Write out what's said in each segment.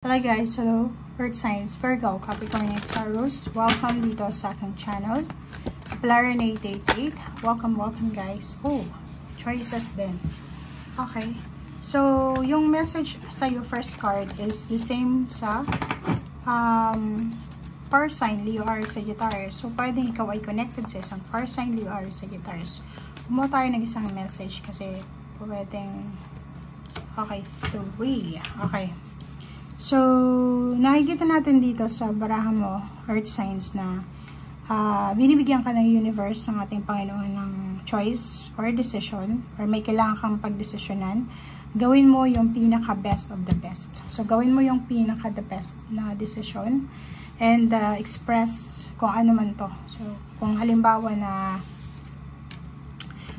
Hello guys, hello Earth Signs, Virgo, Capricorn, and Taurus. Welcome dito sa aking channel, Plaren 888. Welcome guys. Oh, choices din. Okay, so yung message sa your first card is the same sa fire sign, Leo, Aries, Sagittarius. So pwedeng ikaw ay connected sa isang fire sign, Leo, Aries, Sagittarius. Kumuha tayo ng isang message kasi pwedeng, okay, 3. Okay. So, nakikita natin dito sa baraha mo, Earth Signs, na binibigyan ka ng universe ng ating Panginoon ng choice or decision, or may kailangan kang pagdesisyonan. Gawin mo yung pinaka-best of the best. So, gawin mo yung pinaka-the best na decision and express kung ano man to. So, kung halimbawa na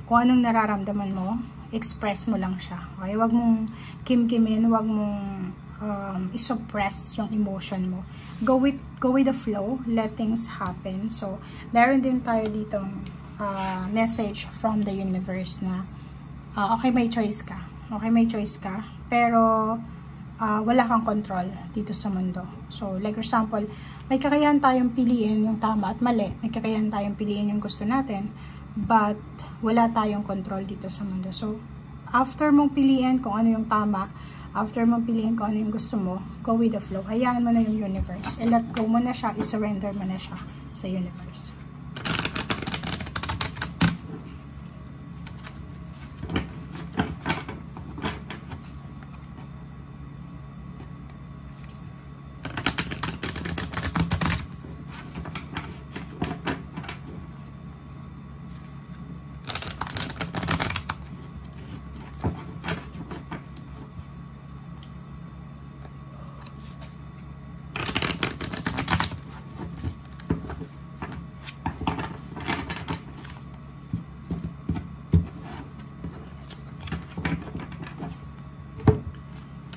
kung anong nararamdaman mo, express mo lang siya. Okay? Huwag mong kimkimin, huwag mong i-suppress yung emotion mo. Go with the flow, let things happen. So, meron din tayo ditong message from the universe na okay, may choice ka. Okay, may choice ka. Pero, wala kang control dito sa mundo. So, like for example, may kakayahan tayong piliin yung tama at mali. May kakayahan tayong piliin yung gusto natin. But, wala tayong control dito sa mundo. So, after mong piliin kung ano yung tama, after mong piliin kung ano yung gusto mo, go with the flow. Hayaan mo na yung universe. I-let go mo na siya, i-surrender mo na siya sa universe.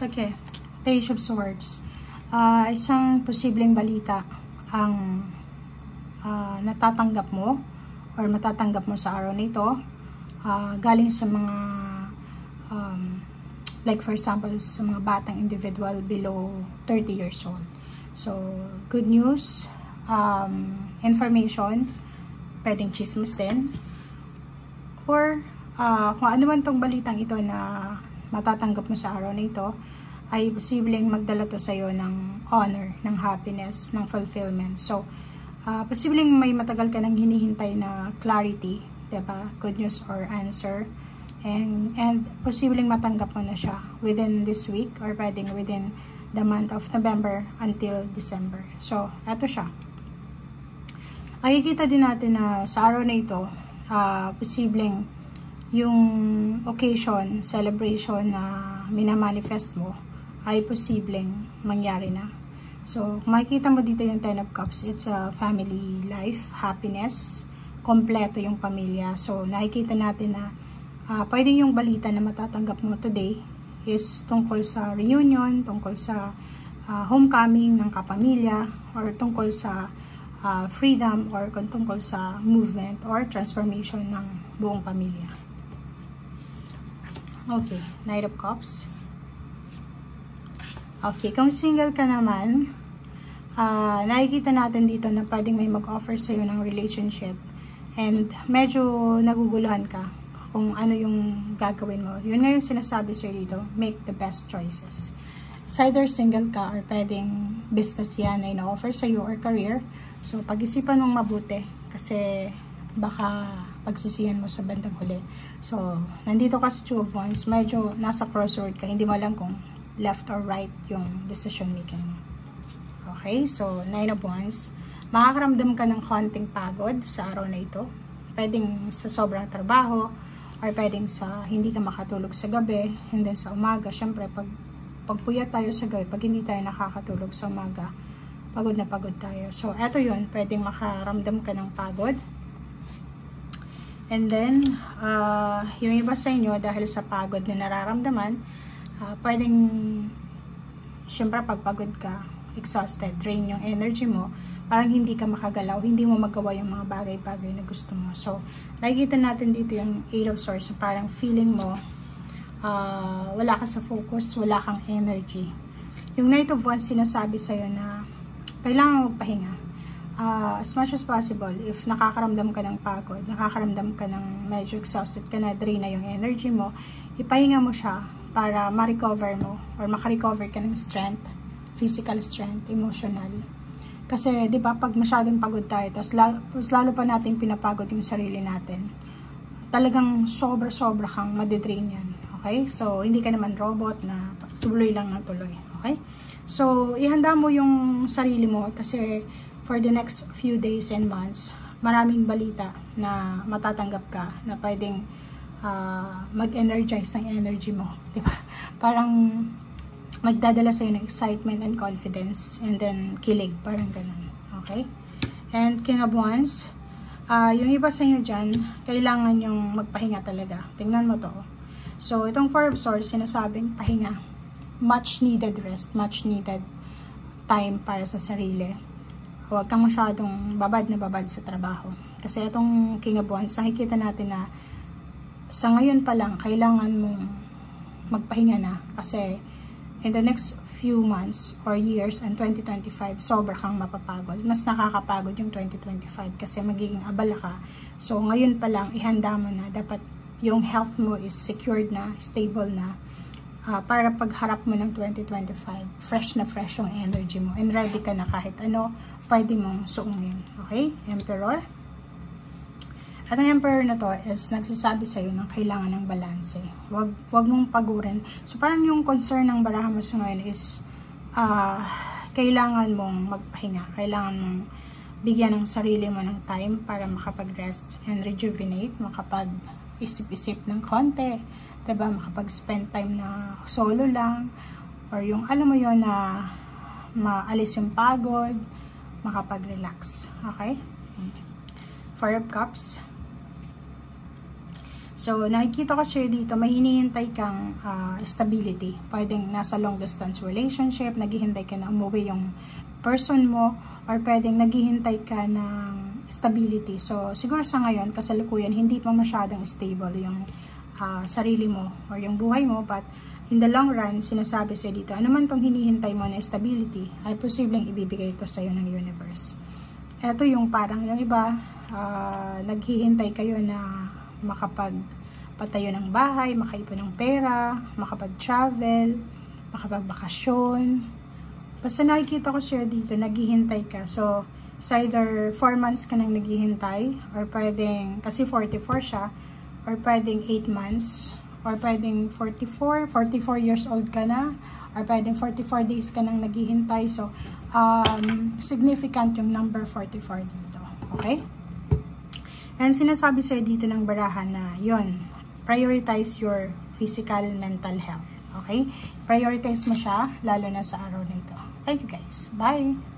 Okay, Page of Swords. Isang posibleng balita ang natatanggap mo or matatanggap mo sa araw na ito galing sa mga like for example sa mga batang individual below 30 years old. So, good news, information, pwedeng chismis din, or kung ano man tong balitang ito na matatanggap mo sa araw na ito, ay posibleng magdala to sa'yo ng honor, ng happiness, ng fulfillment. So, posibleng may matagal ka nang hinihintay na clarity, diba? Good news or answer. And posibleng matanggap mo na siya within this week or pwedeng within the month of November until December. So, eto siya. Makikita din natin na sa araw na ito, posibleng yung occasion, celebration na minamanifest mo ay posibleng mangyari na. So, makikita mo dito yung 10 of Cups. It's a family life, happiness, kompleto yung pamilya. So, nakikita natin na pwedeng yung balita na matatanggap mo today is tungkol sa reunion, tungkol sa homecoming ng kapamilya, or tungkol sa freedom, or tungkol sa movement or transformation ng buong pamilya. Okay, Knight of Cups. Okay, kung single ka naman, nakikita natin dito na pwedeng may mag-offer sa'yo ng relationship and medyo naguguluhan ka kung ano yung gagawin mo. Yun nga yung sinasabi sa'yo dito, make the best choices. It's either single ka or pwedeng business yan na ina-offer sa'yo or career. So, pag-isipan mong mabuti kasi baka pagsisihan mo sa bandang huli. So, nandito ka sa Two of Wands, medyo nasa crossroad ka, hindi mo alam kung left or right yung decision making mo. Okay, so Nine of Wands, makakaramdam ka ng konting pagod sa araw na ito. Pwedeng sa sobrang trabaho, or pwedeng sa hindi ka makatulog sa gabi, and then sa umaga. Syempre, pag puyat tayo sa gabi, pag hindi tayo nakakatulog sa umaga, pagod na pagod tayo. So, eto yun, pwedeng makaramdam ka ng pagod. And then, yung iba sa inyo, dahil sa pagod na nararamdaman, pwedeng, syempre pagpagod ka, exhausted, drain yung energy mo, parang hindi ka makagalaw, hindi mo magawa yung mga bagay-bagay na gusto mo. So, nakikita natin dito yung 8 of Swords, parang feeling mo, wala ka sa focus, wala kang energy. Yung Knight of Wands sinasabi sa'yo na kailangan magpahinga. As much as possible, if nakakaramdam ka ng pagod, nakakaramdam ka ng medyo exhausted ka na, drain na yung energy mo, ipahinga mo siya para ma-recover mo or makarecover ka ng strength, physical strength, emotional. Kasi, di ba, pag masyadong pagod tayo, tapos lalo pa natin pinapagod yung sarili natin, talagang sobra-sobra kang madidrain yan. Okay? So, hindi ka naman robot na tuloy lang ng tuloy. Okay? So, ihanda mo yung sarili mo kasi for the next few days and months, maraming balita na matatanggap ka na pwedeng mag-energize ng energy mo. Diba? Parang magdadala sa'yo ng excitement and confidence and then kilig. Parang ganun. Okay? And King of Wands, yung iba sa inyo dyan, kailangan yung magpahinga talaga. Tingnan mo to. So, itong Four of Swords, sinasabing pahinga. Much needed rest, much needed time para sa sarili. Huwag kang masyadong babad na babad sa trabaho. Kasi itong King of Wands, nakikita natin na sa ngayon pa lang, kailangan mong magpahinga na. Kasi in the next few months or years in 2025, sobra kang mapapagod. Mas nakakapagod yung 2025 kasi magiging abala ka. So ngayon pa lang, ihanda mo na. Dapat yung health mo is secured na, stable na. Para pagharap mo ng 2025, fresh na fresh yung energy mo. And ready ka na kahit ano, pwede mong suungin. Okay? Emperor. At ang Emperor na to is nagsasabi sa'yo ng kailangan ng balanse. Wag mong pagurin. So parang yung concern ng baraha mo sa ngayon is kailangan mong magpahinga. Kailangan mong bigyan ng sarili mo ng time para makapag-rest and rejuvenate, makapag-isip-isip ng konti. Diba, makapag-spend time na solo lang, or yung alam mo yon na maalis yung pagod, makapag-relax. Okay? Four of Cups. So, nakikita ko sa'yo dito, may hinihintay kang stability. Pwedeng nasa long distance relationship, naghihintay ka na umuwi yung person mo, or pwedeng naghihintay ka ng stability. So, siguro sa ngayon, kasalukuyan, hindi pa masyadong stable yung sarili mo or yung buhay mo, but in the long run, sinasabi sa'yo dito, ano man tong hinihintay mo na stability, ay posibleng ibibigay ito sa'yo ng universe. Ito yung parang, yung iba, naghihintay kayo na makapagpatayo ng bahay, makaipon ng pera, makapag-travel, makapagbakasyon. Basta nakikita ko sa'yo dito, naghihintay ka. So, it's either 4 months ka nang naghihintay, or pwedeng, kasi 44 siya, or pwedeng 8 months, or pwedeng 44 years old ka na, or pwedeng 44 days ka nang naghihintay. So, significant yung number 44 dito. Okay? And sinasabi sa'yo dito ng baraha na, yun, prioritize your physical, mental health. Okay? Prioritize mo siya, lalo na sa araw na ito. Thank you guys. Bye!